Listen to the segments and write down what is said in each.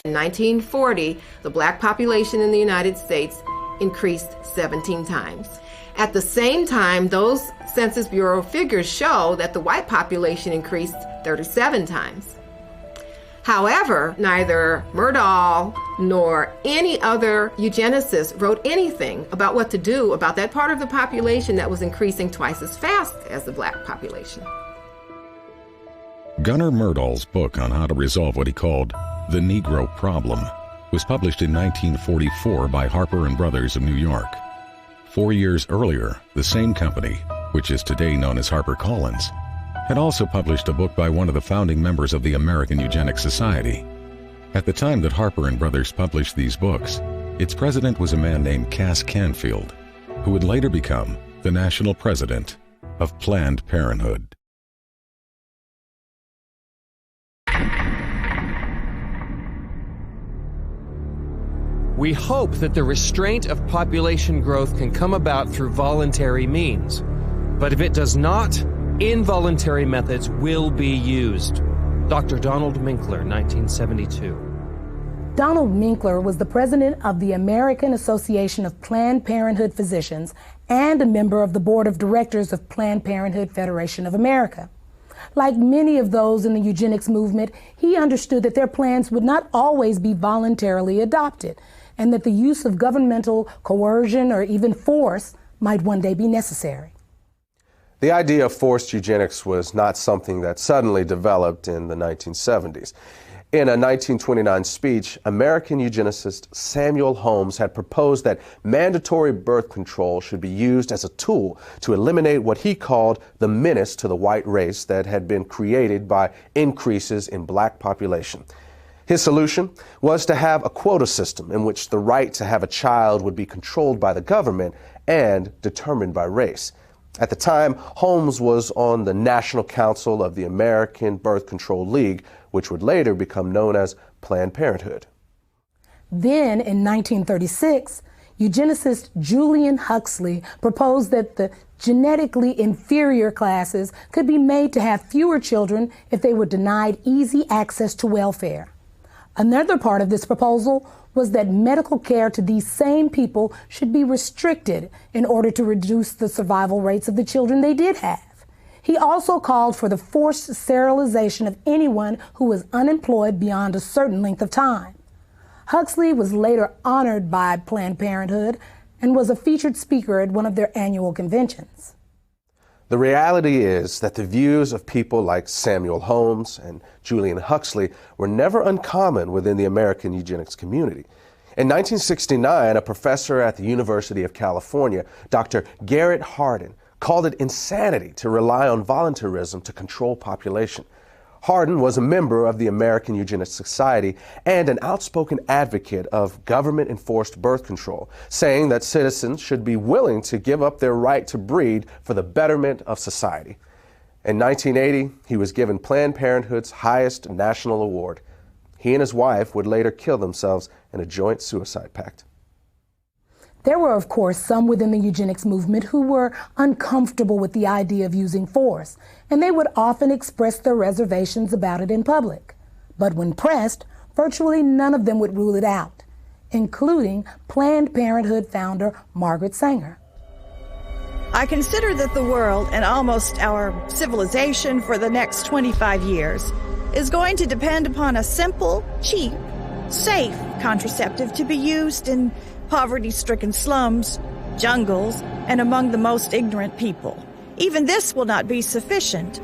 In 1940, the black population in the United States increased 17 times. At the same time, those Census Bureau figures show that the white population increased 37 times. However, neither Murdahl nor any other eugenicist wrote anything about what to do about that part of the population that was increasing twice as fast as the black population. Gunnar Myrdal's book on how to resolve what he called the Negro problem was published in 1944 by Harper & Brothers of New York. 4 years earlier, the same company, which is today known as HarperCollins, had also published a book by one of the founding members of the American Eugenics Society. At the time that Harper & Brothers published these books, its president was a man named Cass Canfield, who would later become the national president of Planned Parenthood. We hope that the restraint of population growth can come about through voluntary means. But if it does not, involuntary methods will be used. Dr. Donald Minkler, 1972. Donald Minkler was the president of the American Association of Planned Parenthood Physicians and a member of the board of directors of Planned Parenthood Federation of America. Like many of those in the eugenics movement, he understood that their plans would not always be voluntarily adopted, and that the use of governmental coercion or even force might one day be necessary. The idea of forced eugenics was not something that suddenly developed in the 1970s. In a 1929 speech, American eugenicist Samuel Holmes had proposed that mandatory birth control should be used as a tool to eliminate what he called the menace to the white race that had been created by increases in black population. His solution was to have a quota system in which the right to have a child would be controlled by the government and determined by race. At the time, Holmes was on the National Council of the American Birth Control League, which would later become known as Planned Parenthood. Then, in 1936, eugenicist Julian Huxley proposed that the genetically inferior classes could be made to have fewer children if they were denied easy access to welfare. Another part of this proposal was that medical care to these same people should be restricted in order to reduce the survival rates of the children they did have. He also called for the forced sterilization of anyone who was unemployed beyond a certain length of time. Huxley was later honored by Planned Parenthood and was a featured speaker at one of their annual conventions. The reality is that the views of people like Samuel Holmes and Julian Huxley were never uncommon within the American eugenics community. In 1969, a professor at the University of California, Dr. Garrett Hardin, called it insanity to rely on voluntarism to control population. Hardin was a member of the American Eugenics Society and an outspoken advocate of government-enforced birth control, saying that citizens should be willing to give up their right to breed for the betterment of society. In 1980, he was given Planned Parenthood's highest national award. He and his wife would later kill themselves in a joint suicide pact. There were, of course, some within the eugenics movement who were uncomfortable with the idea of using force, and they would often express their reservations about it in public. But when pressed, virtually none of them would rule it out, including Planned Parenthood founder Margaret Sanger. I consider that the world and almost our civilization for the next 25 years is going to depend upon a simple, cheap, safe contraceptive to be used in poverty-stricken slums, jungles, and among the most ignorant people. Even this will not be sufficient,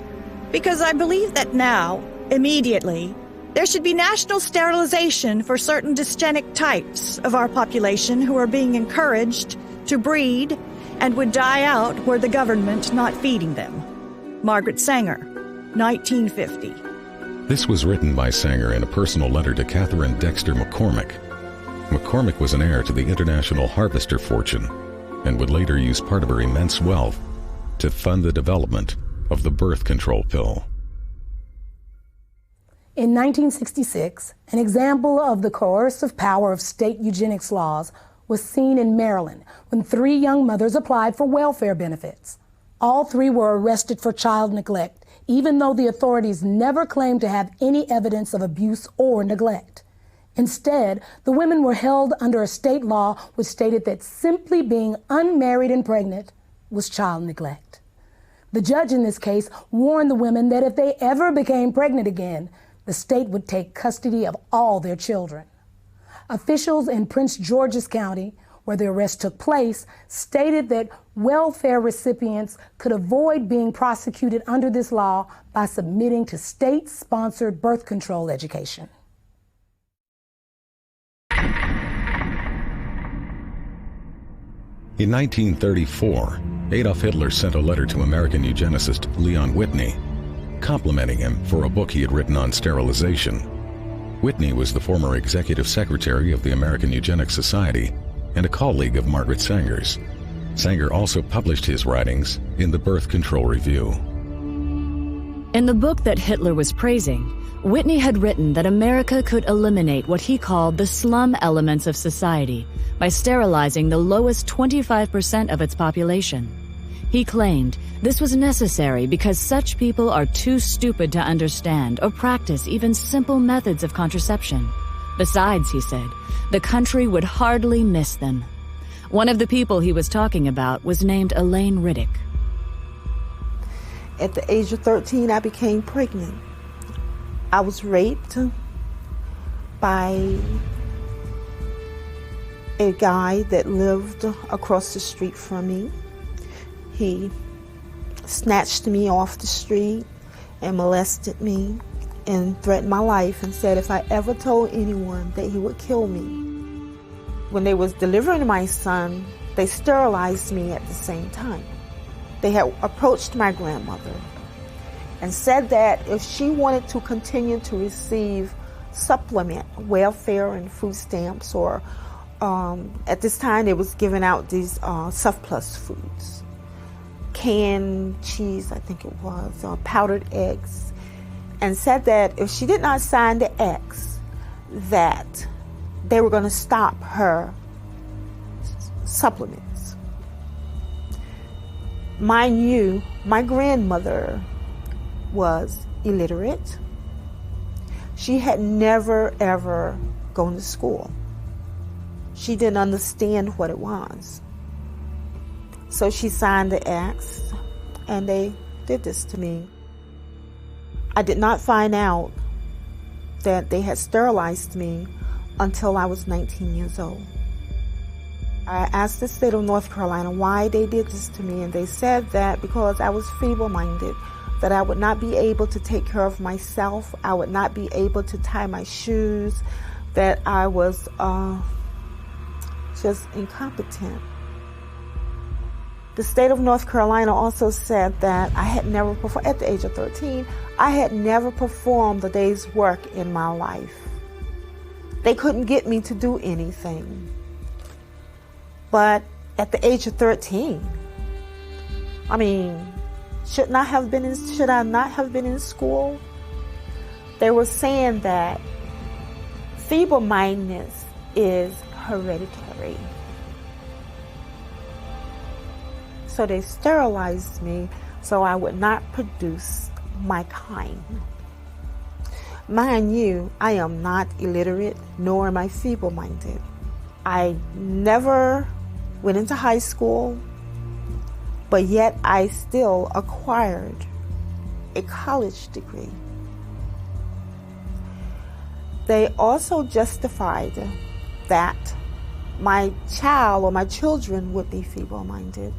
because I believe that now, immediately, there should be national sterilization for certain dysgenic types of our population who are being encouraged to breed and would die out were the government not feeding them. Margaret Sanger, 1950. This was written by Sanger in a personal letter to Catherine Dexter McCormick. McCormick was an heir to the international harvester fortune and would later use part of her immense wealth to fund the development of the birth control pill. In 1966, an example of the coercive power of state eugenics laws was seen in Maryland when 3 young mothers applied for welfare benefits. All 3 were arrested for child neglect, even though the authorities never claimed to have any evidence of abuse or neglect. Instead, the women were held under a state law which stated that simply being unmarried and pregnant was child neglect. The judge in this case warned the women that if they ever became pregnant again, the state would take custody of all their children. Officials in Prince George's County, where the arrest took place, stated that welfare recipients could avoid being prosecuted under this law by submitting to state-sponsored birth control education. In 1934, Adolf Hitler sent a letter to American eugenicist Leon Whitney, complimenting him for a book he had written on sterilization. Whitney was the former executive secretary of the American Eugenics Society and a colleague of Margaret Sanger's. Sanger also published his writings in the Birth Control Review. In the book that Hitler was praising, Whitney had written that America could eliminate what he called the slum elements of society by sterilizing the lowest 25% of its population. He claimed this was necessary because such people are too stupid to understand or practice even simple methods of contraception. Besides, he said, the country would hardly miss them. One of the people he was talking about was named Elaine Riddick. At the age of 13, I became pregnant. I was raped by a guy that lived across the street from me. He snatched me off the street and molested me and threatened my life and said if I ever told anyone that he would kill me. When they was delivering my son, they sterilized me at the same time. They had approached my grandmother and said that if she wanted to continue to receive supplement, welfare and food stamps, or at this time they was giving out these surplus foods, canned cheese, I think it was, powdered eggs, and said that if she did not sign the X, that they were going to stop her supplements. Mind you, my grandmother was illiterate. She had never, ever gone to school. She didn't understand what it was. So she signed the X, and they did this to me. I did not find out that they had sterilized me until I was 19 years old. I asked the state of North Carolina why they did this to me, and they said that because I was feeble-minded, that I would not be able to take care of myself, I would not be able to tie my shoes, that I was just incompetent. The state of North Carolina also said that I had never performed, at the age of 13, I had never performed a day's work in my life. They couldn't get me to do anything. But at the age of 13, I mean, should I not have been in school? They were saying that feeble-mindedness is hereditary. So they sterilized me so I would not produce my kind. Mind you, I am not illiterate, nor am I feeble-minded. I never went into high school, but yet I still acquired a college degree. They also justified that my child or my children would be feeble-minded.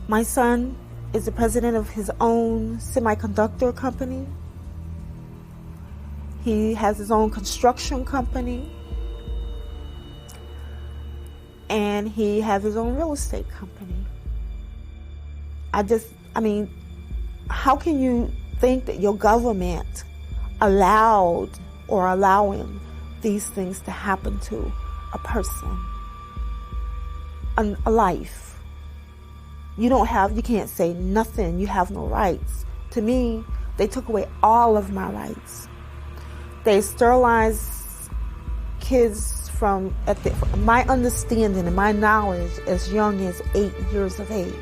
My son is the president of his own semiconductor company. He has his own construction company. And he has his own real estate company. How can you think that your government allowed or allowing these things to happen to a person, a life? You can't say nothing. You have no rights. To me, they took away all of my rights. They sterilized kids from my understanding and my knowledge as young as 8 years of age.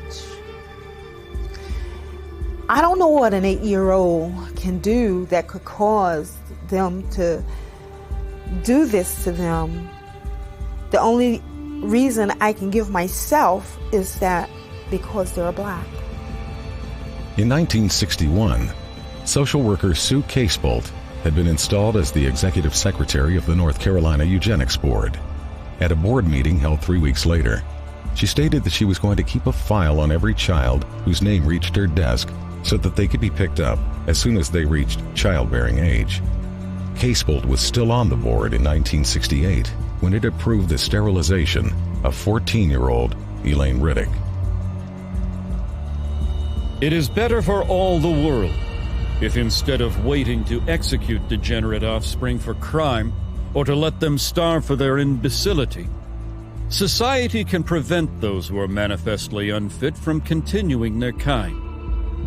I don't know what an 8-year-old can do that could cause them to do this to them, the only reason I can give myself is that because they're black. In 1961, social worker Sue Casebolt had been installed as the executive secretary of the North Carolina Eugenics Board. At a board meeting held 3 weeks later, she stated that she was going to keep a file on every child whose name reached her desk so that they could be picked up as soon as they reached childbearing age. Casebolt was still on the board in 1968 when it approved the sterilization of 14-year-old Elaine Riddick. It is better for all the world if instead of waiting to execute degenerate offspring for crime or to let them starve for their imbecility, society can prevent those who are manifestly unfit from continuing their kind.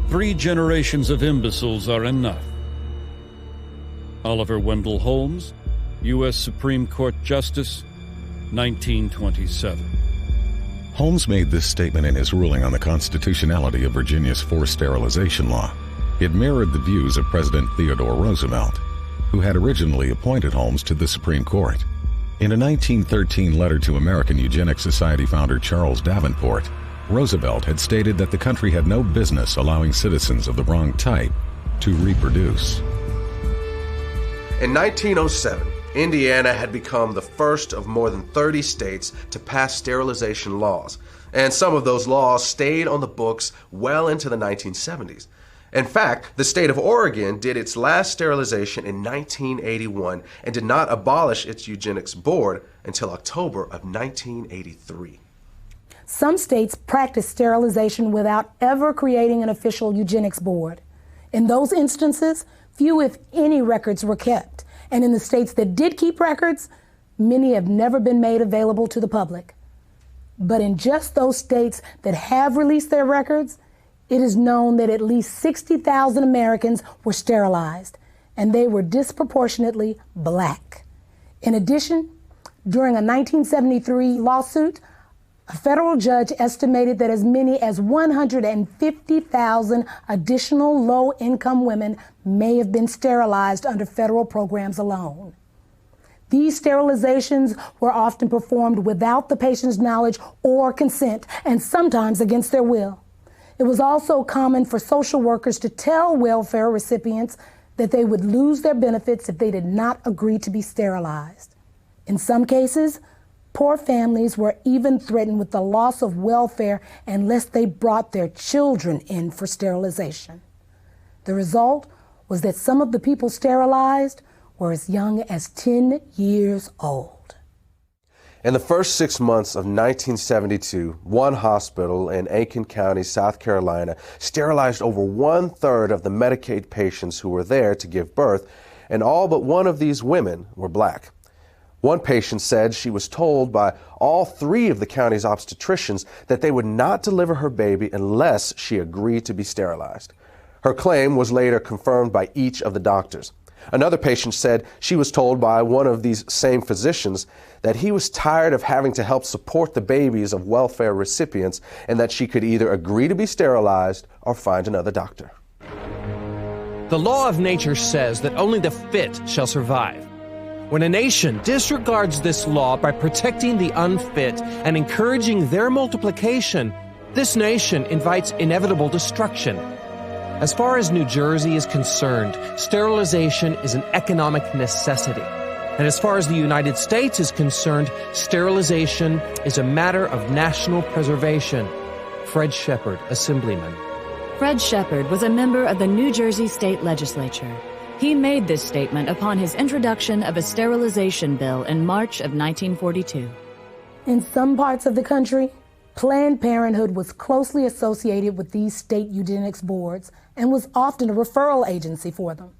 3 generations of imbeciles are enough. Oliver Wendell Holmes, U.S. Supreme Court Justice, 1927. Holmes made this statement in his ruling on the constitutionality of Virginia's forced sterilization law. It mirrored the views of President Theodore Roosevelt, who had originally appointed Holmes to the Supreme Court. In a 1913 letter to American Eugenics Society founder Charles Davenport, Roosevelt had stated that the country had no business allowing citizens of the wrong type to reproduce. In 1907, Indiana had become the first of more than 30 states to pass sterilization laws, and some of those laws stayed on the books well into the 1970s. In fact, the state of Oregon did its last sterilization in 1981 and did not abolish its eugenics board until October of 1983. Some states practice sterilization without ever creating an official eugenics board. In those instances, few, if any, records were kept. And in the states that did keep records, many have never been made available to the public. But in just those states that have released their records, it is known that at least 60,000 Americans were sterilized, and they were disproportionately black. In addition, during a 1973 lawsuit, a federal judge estimated that as many as 150,000 additional low-income women may have been sterilized under federal programs alone. These sterilizations were often performed without the patient's knowledge or consent, and sometimes against their will. It was also common for social workers to tell welfare recipients that they would lose their benefits if they did not agree to be sterilized. In some cases, poor families were even threatened with the loss of welfare unless they brought their children in for sterilization. The result was that some of the people sterilized were as young as 10 years old. In the first 6 months of 1972, one hospital in Aiken County, South Carolina, sterilized over 1/3 of the Medicaid patients who were there to give birth, and all but one of these women were black. One patient said she was told by all 3 of the county's obstetricians that they would not deliver her baby unless she agreed to be sterilized. Her claim was later confirmed by each of the doctors. Another patient said she was told by one of these same physicians that he was tired of having to help support the babies of welfare recipients and that she could either agree to be sterilized or find another doctor. The law of nature says that only the fit shall survive. When a nation disregards this law by protecting the unfit and encouraging their multiplication, this nation invites inevitable destruction. As far as New Jersey is concerned, sterilization is an economic necessity. And as far as the United States is concerned, sterilization is a matter of national preservation. Fred Shepard, Assemblyman. Fred Shepard was a member of the New Jersey State Legislature. He made this statement upon his introduction of a sterilization bill in March of 1942. In some parts of the country, Planned Parenthood was closely associated with these state eugenics boards and was often a referral agency for them.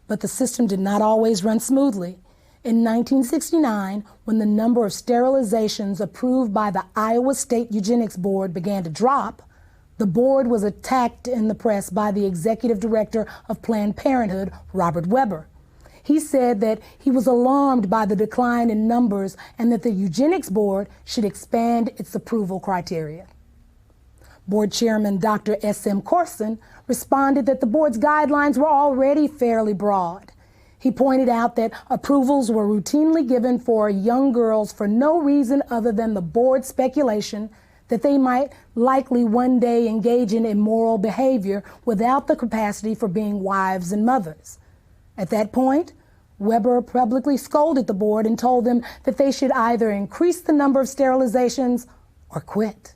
But the system did not always run smoothly. In 1969, when the number of sterilizations approved by the Iowa State Eugenics Board began to drop, the board was attacked in the press by the executive director of Planned Parenthood, Robert Weber. He said that he was alarmed by the decline in numbers and that the Eugenics Board should expand its approval criteria. Board Chairman Dr. S.M. Corson responded that the board's guidelines were already fairly broad. He pointed out that approvals were routinely given for young girls for no reason other than the board's speculation that they might likely one day engage in immoral behavior without the capacity for being wives and mothers. At that point, Weber publicly scolded the board and told them that they should either increase the number of sterilizations or quit.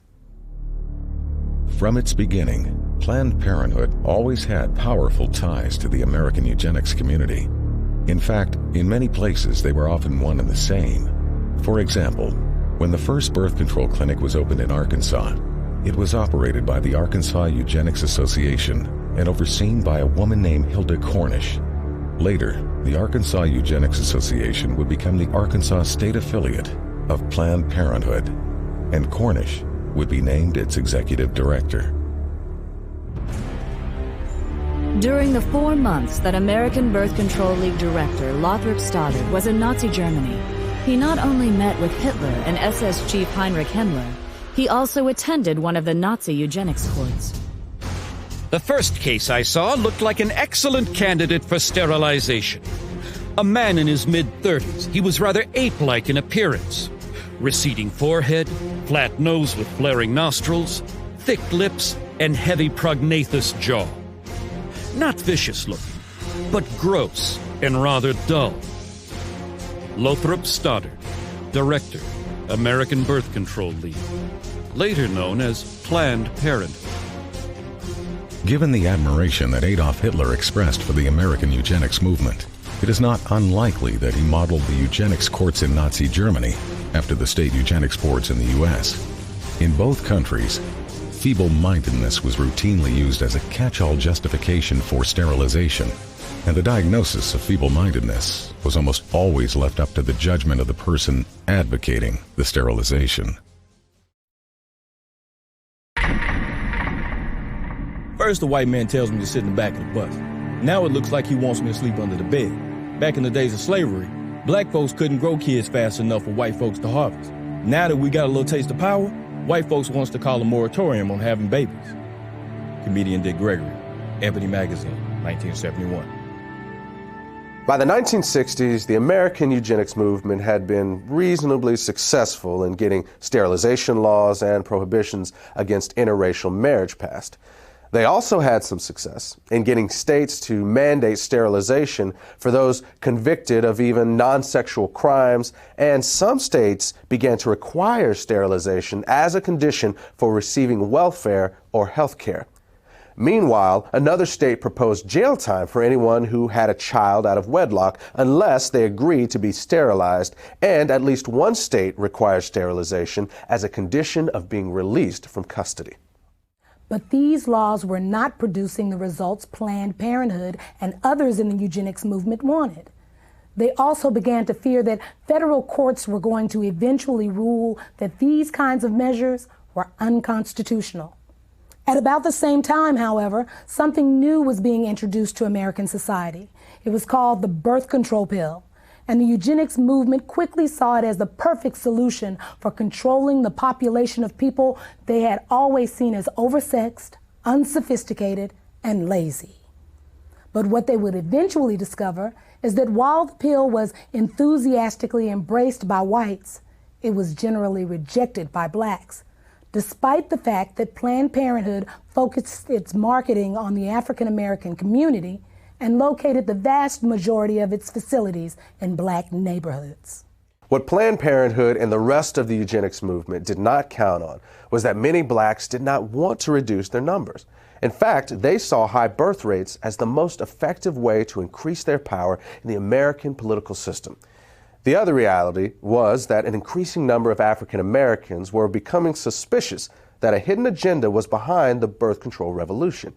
From its beginning, Planned Parenthood always had powerful ties to the American eugenics community. In fact, in many places they were often one and the same. For example, when the first birth control clinic was opened in Arkansas, it was operated by the Arkansas Eugenics Association and overseen by a woman named Hilda Cornish. Later, the Arkansas Eugenics Association would become the Arkansas state affiliate of Planned Parenthood, and Cornish would be named its executive director. During the 4 months that American Birth Control League director Lothrop Stoddard was in Nazi Germany, he not only met with Hitler and SS chief Heinrich Himmler, he also attended one of the Nazi eugenics courts. The first case I saw looked like an excellent candidate for sterilization. A man in his mid-30s, he was rather ape-like in appearance. Receding forehead, flat nose with flaring nostrils, thick lips, and heavy prognathous jaw. Not vicious looking, but gross and rather dull. Lothrop Stoddard, Director, American Birth Control League, later known as Planned Parenthood. Given the admiration that Adolf Hitler expressed for the American eugenics movement, it is not unlikely that he modeled the eugenics courts in Nazi Germany after the state eugenics boards in the U.S. In both countries, feeble-mindedness was routinely used as a catch-all justification for sterilization, and the diagnosis of feeble-mindedness was almost always left up to the judgment of the person advocating the sterilization. First, the white man tells me to sit in the back of the bus. Now it looks like he wants me to sleep under the bed. Back in the days of slavery, black folks couldn't grow kids fast enough for white folks to harvest. Now that we got a little taste of power, white folks wants to call a moratorium on having babies. Comedian Dick Gregory, Ebony Magazine, 1971. By the 1960s, the American eugenics movement had been reasonably successful in getting sterilization laws and prohibitions against interracial marriage passed. They also had some success in getting states to mandate sterilization for those convicted of even non-sexual crimes, and some states began to require sterilization as a condition for receiving welfare or health care. Meanwhile, another state proposed jail time for anyone who had a child out of wedlock unless they agreed to be sterilized, and at least one state required sterilization as a condition of being released from custody. But these laws were not producing the results Planned Parenthood and others in the eugenics movement wanted. They also began to fear that federal courts were going to eventually rule that these kinds of measures were unconstitutional. At about the same time, however, something new was being introduced to American society. It was called the birth control pill, and the eugenics movement quickly saw it as the perfect solution for controlling the population of people they had always seen as oversexed, unsophisticated, and lazy. But what they would eventually discover is that while the pill was enthusiastically embraced by whites, it was generally rejected by blacks, despite the fact that Planned Parenthood focused its marketing on the African American community and located the vast majority of its facilities in black neighborhoods. What Planned Parenthood and the rest of the eugenics movement did not count on was that many blacks did not want to reduce their numbers. In fact, they saw high birth rates as the most effective way to increase their power in the American political system. The other reality was that an increasing number of African Americans were becoming suspicious that a hidden agenda was behind the birth control revolution.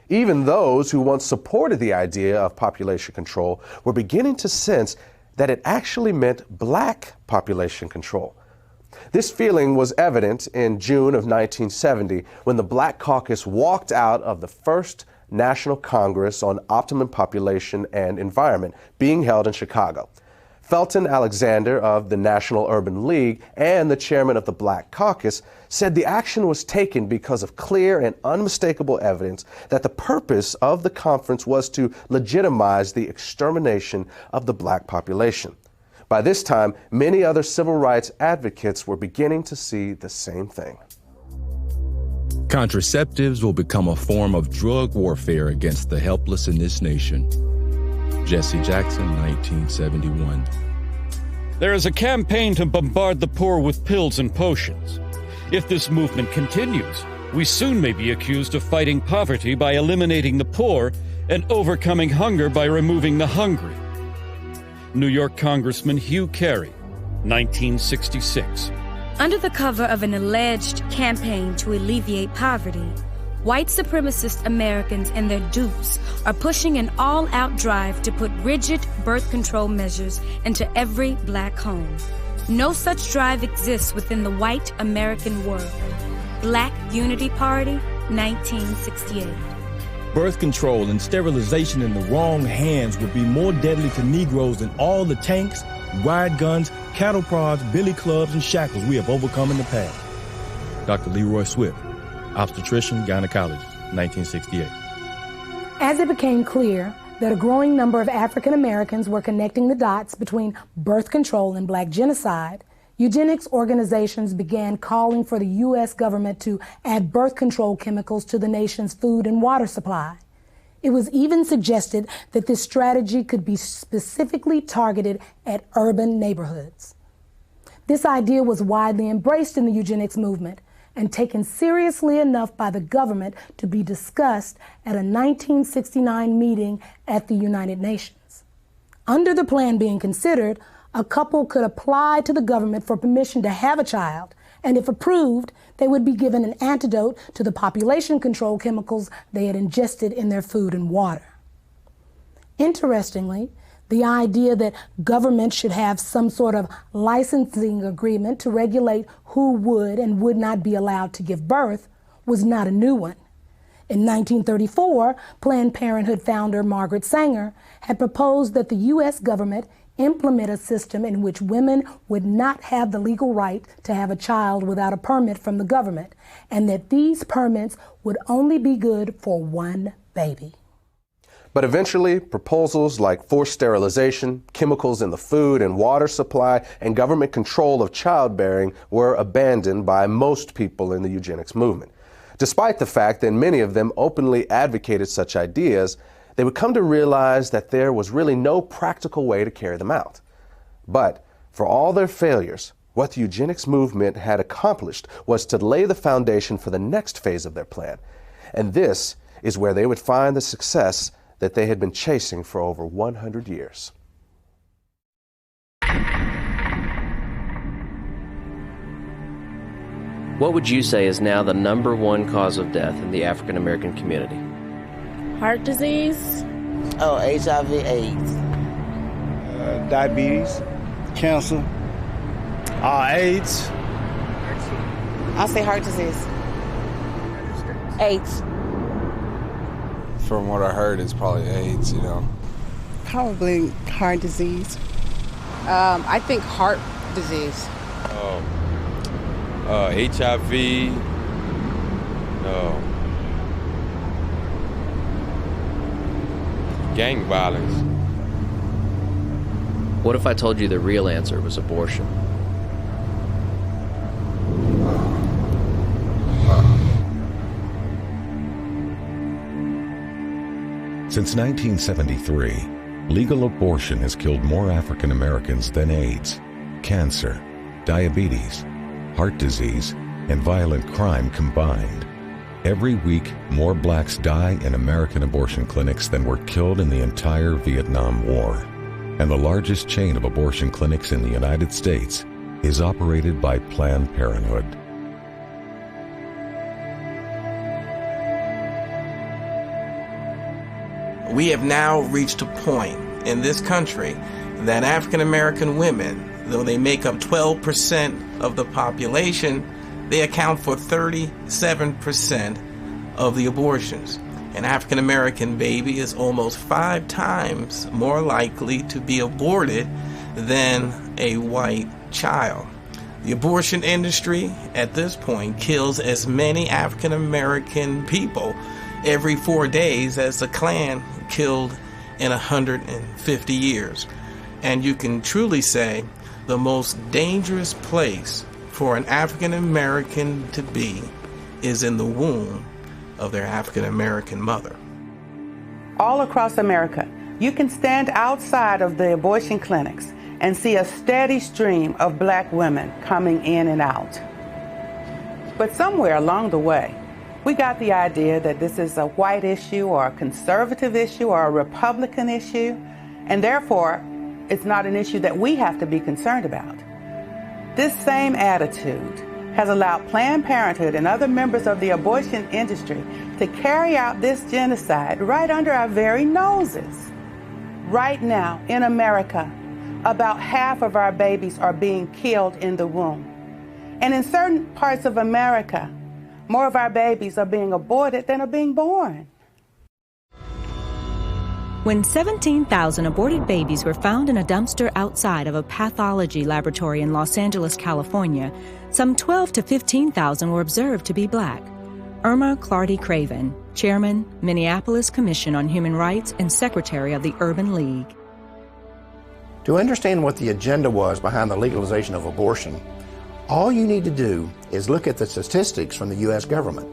Even those who once supported the idea of population control were beginning to sense that it actually meant black population control. This feeling was evident in June of 1970 when the Black Caucus walked out of the first National Congress on Optimum Population and Environment being held in Chicago. Felton Alexander of the National Urban League and the chairman of the Black Caucus said the action was taken because of clear and unmistakable evidence that the purpose of the conference was to legitimize the extermination of the black population. By this time, many other civil rights advocates were beginning to see the same thing. Contraceptives will become a form of drug warfare against the helpless in this nation. Jesse Jackson, 1971. There is a campaign to bombard the poor with pills and potions. If this movement continues, we soon may be accused of fighting poverty by eliminating the poor and overcoming hunger by removing the hungry. New York Congressman Hugh Carey, 1966. Under the cover of an alleged campaign to alleviate poverty, white supremacist Americans and their dupes are pushing an all-out drive to put rigid birth control measures into every black home. No such drive exists within the white American world. Black Unity Party, 1968. Birth control and sterilization in the wrong hands would be more deadly to Negroes than all the tanks, riot guns, cattle prods, billy clubs, and shackles we have overcome in the past. Dr. Leroy Swift, obstetrician, gynecologist, 1968. As it became clear that a growing number of African Americans were connecting the dots between birth control and black genocide, eugenics organizations began calling for the U.S. government to add birth control chemicals to the nation's food and water supply. It was even suggested that this strategy could be specifically targeted at urban neighborhoods. This idea was widely embraced in the eugenics movement and taken seriously enough by the government to be discussed at a 1969 meeting at the United Nations. Under the plan being considered, a couple could apply to the government for permission to have a child, and if approved, they would be given an antidote to the population control chemicals they had ingested in their food and water. Interestingly, the idea that government should have some sort of licensing agreement to regulate who would and would not be allowed to give birth was not a new one. In 1934, Planned Parenthood founder Margaret Sanger had proposed that the U.S. government implement a system in which women would not have the legal right to have a child without a permit from the government, and that these permits would only be good for one baby. But eventually, proposals like forced sterilization, chemicals in the food and water supply, and government control of childbearing were abandoned by most people in the eugenics movement. Despite the fact that many of them openly advocated such ideas, they would come to realize that there was really no practical way to carry them out. But for all their failures, what the eugenics movement had accomplished was to lay the foundation for the next phase of their plan. And this is where they would find the success that they had been chasing for over 100 years. What would you say is now the #1 cause of death in the African American community? Heart disease. Oh, HIV/AIDS. Diabetes, cancer, AIDS. I'll say heart disease. AIDS. From what I heard, it's probably AIDS, you know. Probably heart disease. I think heart disease. HIV. Gang violence. What if I told you the real answer was abortion? Since 1973, legal abortion has killed more African Americans than AIDS, cancer, diabetes, heart disease, and violent crime combined. Every week, more blacks die in American abortion clinics than were killed in the entire Vietnam War. And the largest chain of abortion clinics in the United States is operated by Planned Parenthood. We have now reached a point in this country that African American women, though they make up 12% of the population, they account for 37% of the abortions. An African American baby is almost 5 times more likely to be aborted than a white child. The abortion industry at this point kills as many African American people every 4 days as the Klan killed in 150 years. And you can truly say the most dangerous place for an African American to be is in the womb of their African American mother. All across America, you can stand outside of the abortion clinics and see a steady stream of black women coming in and out. But somewhere along the way, we got the idea that this is a white issue or a conservative issue or a Republican issue, and therefore, it's not an issue that we have to be concerned about. This same attitude has allowed Planned Parenthood and other members of the abortion industry to carry out this genocide right under our very noses. Right now, in America, about half of our babies are being killed in the womb. And in certain parts of America, more of our babies are being aborted than are being born. When 17,000 aborted babies were found in a dumpster outside of a pathology laboratory in Los Angeles, California, some 12 to 15,000 were observed to be black. Irma Clardy Craven, Chairman, Minneapolis Commission on Human Rights and Secretary of the Urban League. To understand what the agenda was behind the legalization of abortion, all you need to do is look at the statistics from the U.S. government.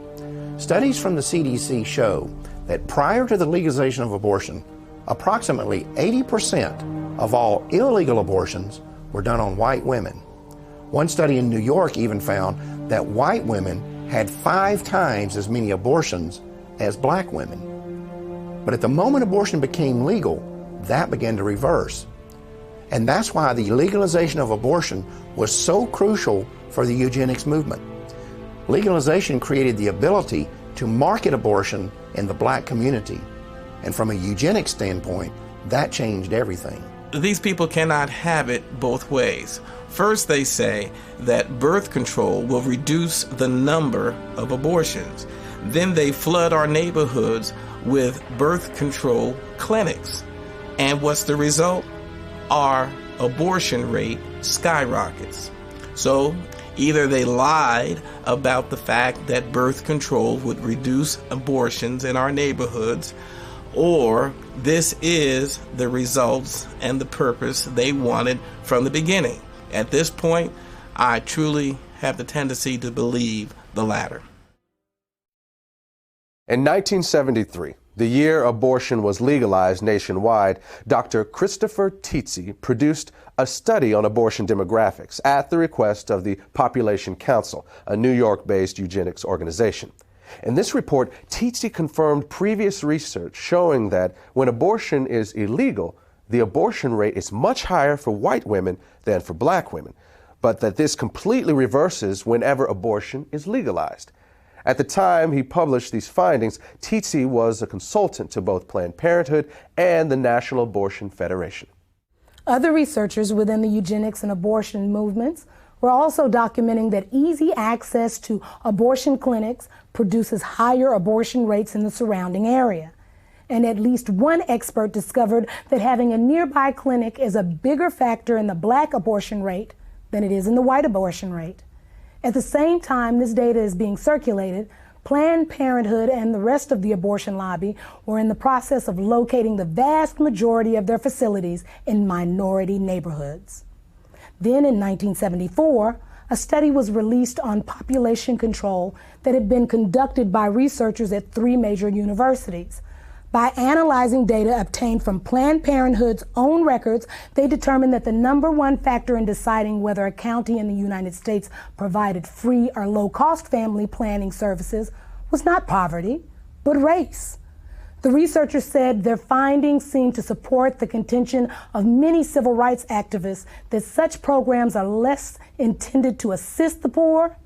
Studies from the CDC show that prior to the legalization of abortion, approximately 80% of all illegal abortions were done on white women. One study in New York even found that white women had 5 times as many abortions as black women. But at the moment abortion became legal, that began to reverse. And that's why the legalization of abortion was so crucial for the eugenics movement. Legalization created the ability to market abortion in the black community. And from a eugenics standpoint, that changed everything. These people cannot have it both ways. First, they say that birth control will reduce the number of abortions. Then they flood our neighborhoods with birth control clinics. And what's the result? Our abortion rate skyrockets. So either they lied about the fact that birth control would reduce abortions in our neighborhoods, or this is the results and the purpose they wanted from the beginning. At this point, I truly have the tendency to believe the latter. In 1973, the year abortion was legalized nationwide, Dr. Christopher Tizzi produced a study on abortion demographics at the request of the Population Council, a New York-based eugenics organization. In this report, Tizzi confirmed previous research showing that when abortion is illegal, the abortion rate is much higher for white women than for black women, but that this completely reverses whenever abortion is legalized. At the time he published these findings, Tizzi was a consultant to both Planned Parenthood and the National Abortion Federation. Other researchers within the eugenics and abortion movements were also documenting that easy access to abortion clinics produces higher abortion rates in the surrounding area. And at least one expert discovered that having a nearby clinic is a bigger factor in the black abortion rate than it is in the white abortion rate. At the same time this data is being circulated, Planned Parenthood and the rest of the abortion lobby were in the process of locating the vast majority of their facilities in minority neighborhoods. Then in 1974, a study was released on population control that had been conducted by researchers at 3 major universities. By analyzing data obtained from Planned Parenthood's own records, they determined that the #1 factor in deciding whether a county in the United States provided free or low-cost family planning services was not poverty, but race. The researchers said their findings seemed to support the contention of many civil rights activists that such programs are less intended to assist the poor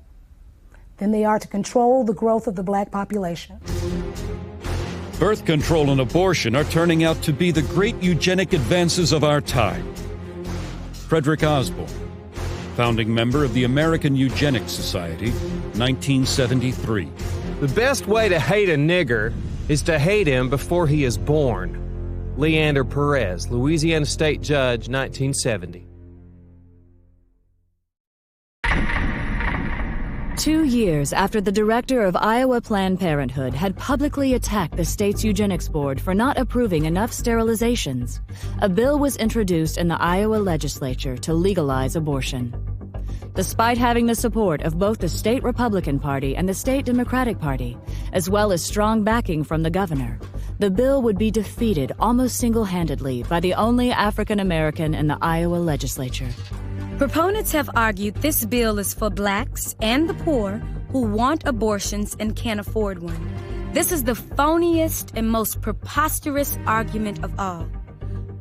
than they are to control the growth of the black population. Birth control and abortion are turning out to be the great eugenic advances of our time. Frederick Osborne, founding member of the American Eugenics Society, 1973. The best way to hate a nigger is to hate him before he is born. Leander Perez, Louisiana State Judge, 1970. 2 years after the director of Iowa Planned Parenthood had publicly attacked the state's eugenics board for not approving enough sterilizations, a bill was introduced in the Iowa legislature to legalize abortion. Despite having the support of both the state Republican Party and the state Democratic Party, as well as strong backing from the governor, the bill would be defeated almost single-handedly by the only African American in the Iowa legislature. Proponents have argued this bill is for blacks and the poor who want abortions and can't afford one. This is the phoniest and most preposterous argument of all.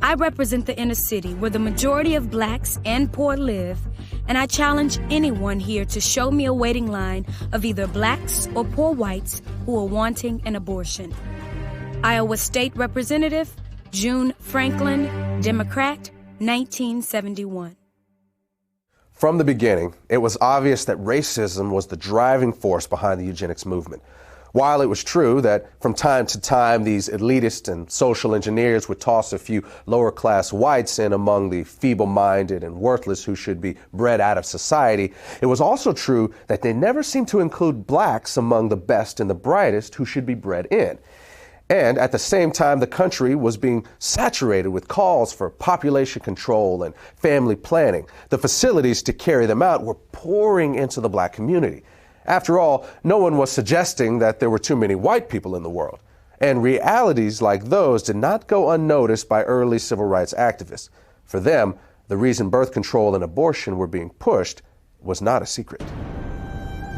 I represent the inner city where the majority of blacks and poor live, and I challenge anyone here to show me a waiting line of either blacks or poor whites who are wanting an abortion. Iowa State Representative June Franklin, Democrat, 1971. From the beginning, it was obvious that racism was the driving force behind the eugenics movement. While it was true that from time to time these elitist and social engineers would toss a few lower-class whites in among the feeble-minded and worthless who should be bred out of society, it was also true that they never seemed to include blacks among the best and the brightest who should be bred in. And at the same time, the country was being saturated with calls for population control and family planning. The facilities to carry them out were pouring into the black community. After all, no one was suggesting that there were too many white people in the world. And realities like those did not go unnoticed by early civil rights activists. For them, the reason birth control and abortion were being pushed was not a secret.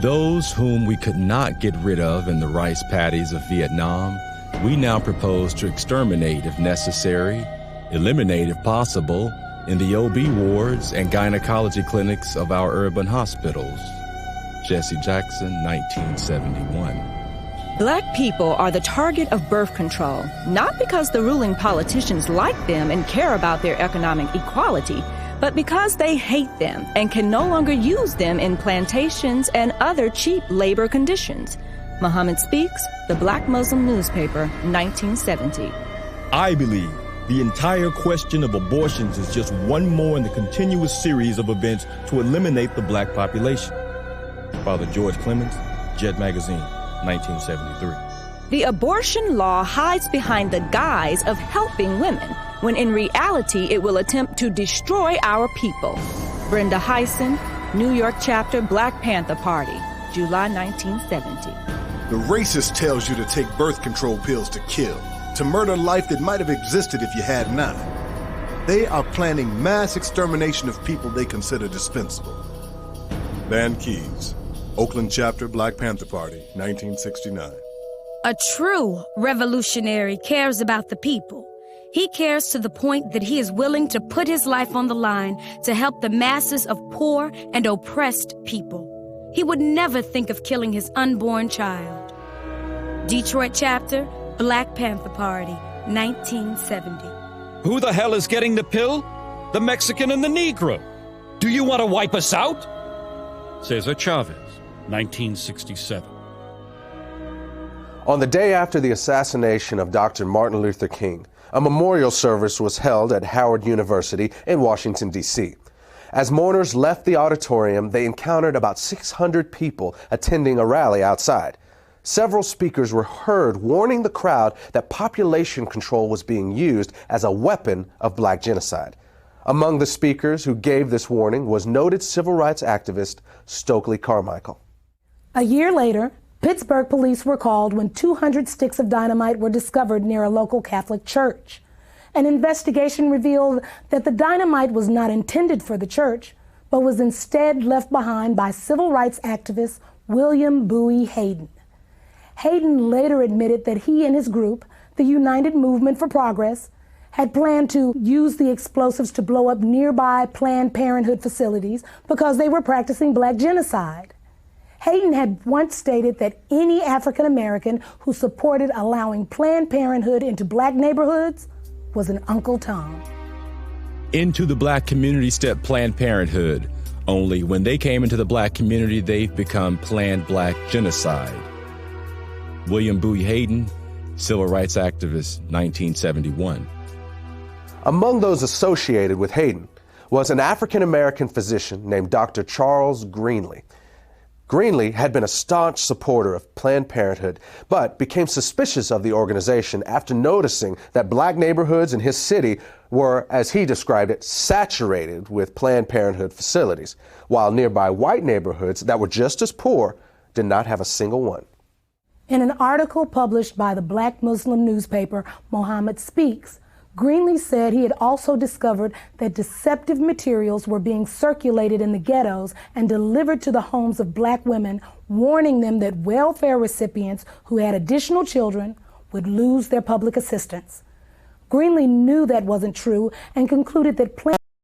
Those whom we could not get rid of in the rice paddies of Vietnam, we now propose to exterminate if necessary, eliminate if possible, in the OB wards and gynecology clinics of our urban hospitals. Jesse Jackson, 1971. Black people are the target of birth control, not because the ruling politicians like them and care about their economic equality, but because they hate them and can no longer use them in plantations and other cheap labor conditions. Muhammad Speaks, the Black Muslim newspaper, 1970. I believe the entire question of abortions is just one more in the continuous series of events to eliminate the black population. Father George Clemens, Jet Magazine, 1973. The abortion law hides behind the guise of helping women, when in reality it will attempt to destroy our people. Brenda Hyson, New York chapter, Black Panther Party, July 1970. The racist tells you to take birth control pills to kill, to murder life that might have existed if you had not. They are planning mass extermination of people they consider dispensable. Van Keys, Oakland chapter, Black Panther Party, 1969. A true revolutionary cares about the people. He cares to the point that he is willing to put his life on the line to help the masses of poor and oppressed people. He would never think of killing his unborn child. Detroit chapter, Black Panther Party, 1970. Who the hell is getting the pill? The Mexican and the Negro. Do you want to wipe us out? Cesar Chavez, 1967. On the day after the assassination of Dr. Martin Luther King, a memorial service was held at Howard University in Washington, D.C. As mourners left the auditorium, they encountered about 600 people attending a rally outside. Several speakers were heard warning the crowd that population control was being used as a weapon of black genocide. Among the speakers who gave this warning was noted civil rights activist Stokely Carmichael. A year later, Pittsburgh police were called when 200 sticks of dynamite were discovered near a local Catholic church. An investigation revealed that the dynamite was not intended for the church, but was instead left behind by civil rights activist William Bowie Hayden. Hayden later admitted that he and his group, the United Movement for Progress, had planned to use the explosives to blow up nearby Planned Parenthood facilities because they were practicing black genocide. Hayden had once stated that any African American who supported allowing Planned Parenthood into black neighborhoods was an Uncle Tom. Into the black community stepped Planned Parenthood. Only when they came into the black community, they've become Planned Black Genocide. William Bowie Hayden, civil rights activist, 1971. Among those associated with Hayden was an African-American physician named Dr. Charles Greenlee. Greenlee had been a staunch supporter of Planned Parenthood, but became suspicious of the organization after noticing that black neighborhoods in his city were, as he described it, saturated with Planned Parenthood facilities, while nearby white neighborhoods that were just as poor did not have a single one. In an article published by the black Muslim newspaper Muhammad Speaks, Greenlee said he had also discovered that deceptive materials were being circulated in the ghettos and delivered to the homes of black women, warning them that welfare recipients who had additional children would lose their public assistance. Greenlee knew that wasn't true and concluded that Planned